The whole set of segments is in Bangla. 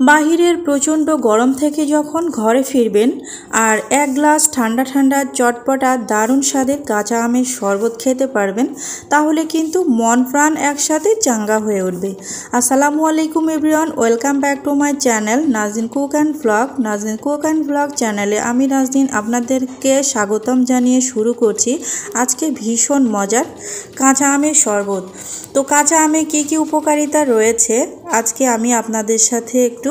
বাহিরের প্রচণ্ড গরম থেকে যখন ঘরে ফিরবেন আর এক গ্লাস ঠান্ডা ঠান্ডা চটপটা দারুণ স্বাদের কাঁচা আমের শরবত খেতে পারবেন, তাহলে কিন্তু মন প্রাণ একসাথে চাঙ্গা হয়ে উঠবে। আসসালামু আলাইকুম everyone, welcome back to my channel Nazneen cook and blog. Nazneen cook and blog চ্যানেলে আমি নাজনীন আপনাদেরকে স্বাগতম জানিয়ে শুরু করছি আজকে ভীষণ মজার কাঁচা আমের শরবত। তো কাঁচা আমে কী কী উপকারিতা রয়েছে আজকে আমি আপনাদের সাথে একটু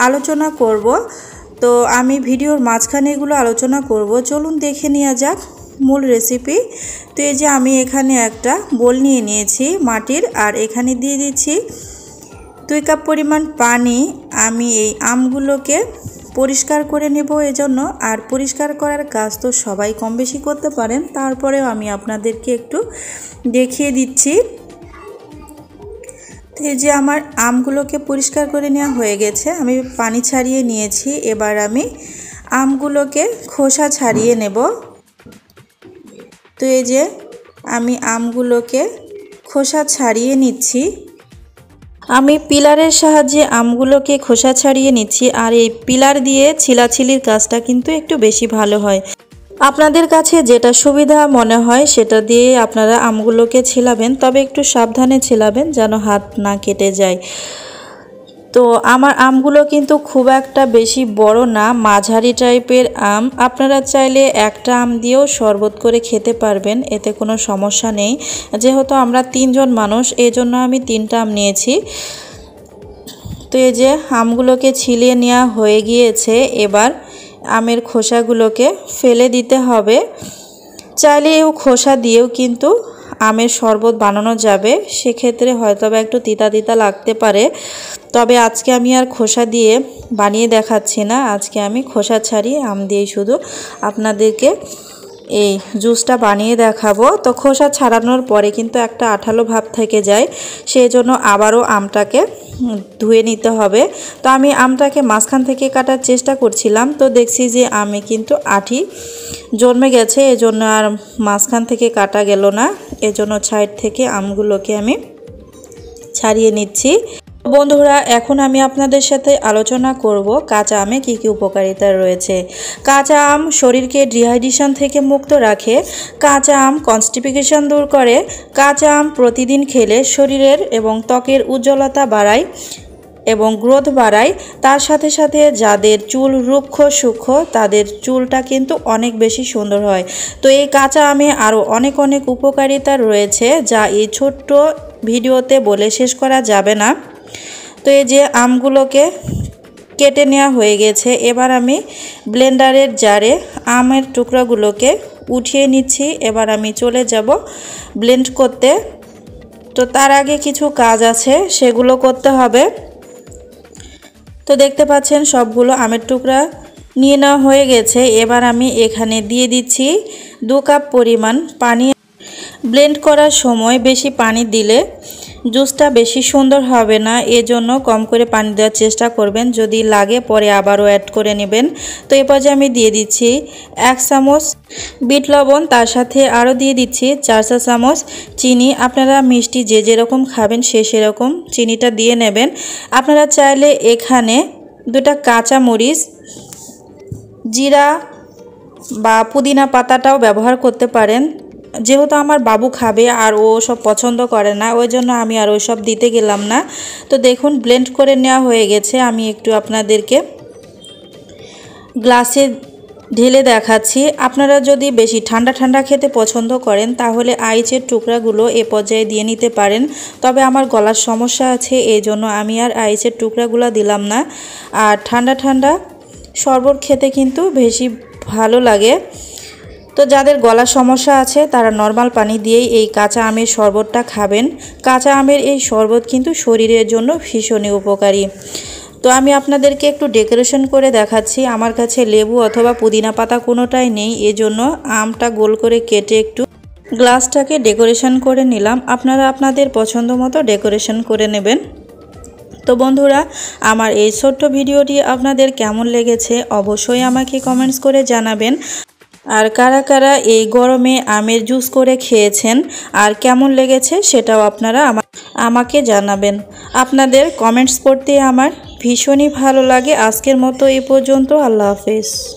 আলোচনা করব। তো আমি ভিডিওর মাঝখানে এগুলো আলোচনা করব, চলুন দেখে নেওয়া যাক মূল রেসিপি। তো এই যে আমি এখানে একটা বোল নিয়ে নিয়েছি মাটির, আর এখানে দিয়ে দিচ্ছি 2 কাপ পরিমাণ পানি। আমি এই আমগুলোকে পরিষ্কার করে নেব এজন্য, আর পরিষ্কার করার কাজ তো সবাই কম বেশি করতে পারেন, তারপরেও আমি আপনাদেরকে একটু দেখিয়ে দিচ্ছি। এই যে আমার আমগুলোকে পরিষ্কার করে নেওয়া হয়ে গেছে, আমি পানি ছাড়িয়ে নিয়েছি। এবার আমি আমগুলোকে খোসা ছাড়িয়ে নেব। তো এই যে আমি আমগুলোকে খোসা ছাড়িয়ে নিচ্ছি। আমি পিলারের সাহায্যে আমগুলোকে খোসা ছাড়িয়ে নিচ্ছি, আর এই পিলার দিয়ে ছিলাছিলির কাজটা কিন্তু একটু বেশি ভালো হয়। আপনাদের কাছে যেটা সুবিধা মনে হয় সেটা দিয়ে আপনারা আমগুলোকে ছিলাবেন, তবে একটু সাবধানে ছিলাবেন যেন হাত না কেটে যায়। তো আমার আমগুলো কিন্তু খুব একটা বেশি বড় না, মাঝারি টাইপের আম। আপনারা চাইলে একটা আম দিয়েও শরবত করে খেতে পারবেন, এতে কোনো সমস্যা নেই। যেহেতু আমরা 3 জন মানুষ, এই জন্য আমি 3টা আম নিয়েছি। তো এই যে আমগুলোকে ছিলিয়ে নেওয়া হয়ে গিয়েছে। এবার আমের খোসাগুলোকে ফেলে দিতে হবে। চাইলে খোসা দিয়েও কিন্তু আমের শরবত বানানো যাবে, সেক্ষেত্রে হয়তো বা একটু তিতা তিতা লাগতে পারে। তবে আজকে আমি আর খোসা দিয়ে বানিয়ে দেখাচ্ছি না, আজকে আমি খোসা ছাড়িয়ে আম দিয়ে শুধু আপনাদেরকে এই জুসটা বানিয়ে দেখাবো। তো খোসা ছাড়ানোর পরে কিন্তু একটা আঠালো ভাব থেকে যায়, সেই জন্য আবারও আমটাকে ধুয়ে নিতে হবে। তো আমি আমটাকে মাঝখান থেকে কাটার চেষ্টা করছিলাম, তো দেখছি যে আমে কিন্তু আঠি জন্মে গেছে, এজন্য আর মাঝখান থেকে কাটা গেল না। এজন্য সাইড থেকে আমগুলোকে আমি ছাড়িয়ে নিচ্ছি। বন্ধুরা, এখন আমি আপনাদের সাথে আলোচনা করব কাঁচা আমে কী কী উপকারিতা রয়েছে। কাঁচা আম শরীরকে ডিহাইড্রেশন থেকে মুক্ত রাখে। কাঁচা আম কনস্টিপেশন দূর করে। কাঁচা আম প্রতিদিন খেলে শরীরের এবং ত্বকের উজ্জ্বলতা বাড়ায় এবং গ্রোথ বাড়ায়। তার সাথে সাথে যাদের চুল রুক্ষ সূক্ষ্ম তাদের চুলটা কিন্তু অনেক বেশি সুন্দর হয়। তো এই কাঁচা আমে আরও অনেক অনেক উপকারিতা রয়েছে, যা এই ছোট্ট ভিডিওতে বলে শেষ করা যাবে না। তো এই যে আমগুলোকে কেটে নেওয়া হয়ে গেছে। এবার আমি ব্লেন্ডারের জারে আমের টুকরাগুলোকে উঠিয়ে নিচ্ছি। এবার আমি চলে যাব ব্লেন্ড করতে। তো তার আগে কিছু কাজ আছে, সেগুলো করতে হবে। তো দেখতে পাচ্ছেন সবগুলো আমের টুকরা নিয়ে নেওয়া হয়ে গেছে। এবার আমি এখানে দিয়ে দিচ্ছি 2 কাপ পরিমাণ পানি। ব্লেন্ড করার সময় বেশি পানি দিলে জুসটা বেশি সুন্দর হবে না, এজন্য কম করে পানি দেওয়ার চেষ্টা করবেন। যদি লাগে পরে আবারও অ্যাড করে নেবেন। তো এই পর্যায়ে আমি দিয়ে দিচ্ছি 1 চামচ বিট লবণ, তার সাথে আরও দিয়ে দিচ্ছি 4 চা চামচ চিনি। আপনারা মিষ্টি যে যেরকম খাবেন সেরকম চিনিটা দিয়ে নেবেন। আপনারা চাইলে এখানে 2টা কাঁচা মরিচ, জিরা বা পুদিনা পাতাটাও ব্যবহার করতে পারেন। যেহেতু আমার বাবু খাবে আর ও সব পছন্দ করে না, ওই জন্য আমি আর ওই সব দিতে গেলাম না। তো দেখুন ব্লেন্ড করে নেওয়া হয়ে গেছে। আমি একটু আপনাদেরকে গ্লাসে ঢেলে দেখাচ্ছি। আপনারা যদি বেশি ঠান্ডা ঠান্ডা খেতে পছন্দ করেন তাহলে আইসের টুকরাগুলো এ পর্যায়ে দিয়ে নিতে পারেন, তবে আমার গলার সমস্যা আছে এই জন্য আমি আর আইসের টুকরাগুলো দিলাম না। আর ঠান্ডা ঠান্ডা শরবত খেতে কিন্তু বেশি ভালো লাগে। তো যাদের গলার সমস্যা আছে তারা নর্মাল পানি দিয়েই এই কাঁচা আমের শরবতটা খাবেন। কাঁচা আমের এই শরবত কিন্তু শরীরের জন্য ভীষণই উপকারী। তো আমি আপনাদেরকে একটু ডেকোরেশন করে দেখাচ্ছি। আমার কাছে লেবু অথবা পুদিনা পাতা কোনোটাই নেই, এজন্য আমটা গোল করে কেটে একটু গ্লাসটাকে ডেকোরেশন করে নিলাম। আপনারা আপনাদের পছন্দ মতো ডেকোরেশন করে নেবেন। তো বন্ধুরা, আমার এই ছোট্ট ভিডিওটি আপনাদের কেমন লেগেছে অবশ্যই আমাকে কমেন্টস করে জানাবেন। আর কারা কারা এই গরমে আমের জুস করে খেয়েছেন আর কেমন লেগেছে সেটাও আপনারা আমাকে জানাবেন। আপনাদের কমেন্টস পড়তে আমার ভীষণই ভালো লাগে। আজকের মতো এই পর্যন্ত। আল্লাহ হাফেজ।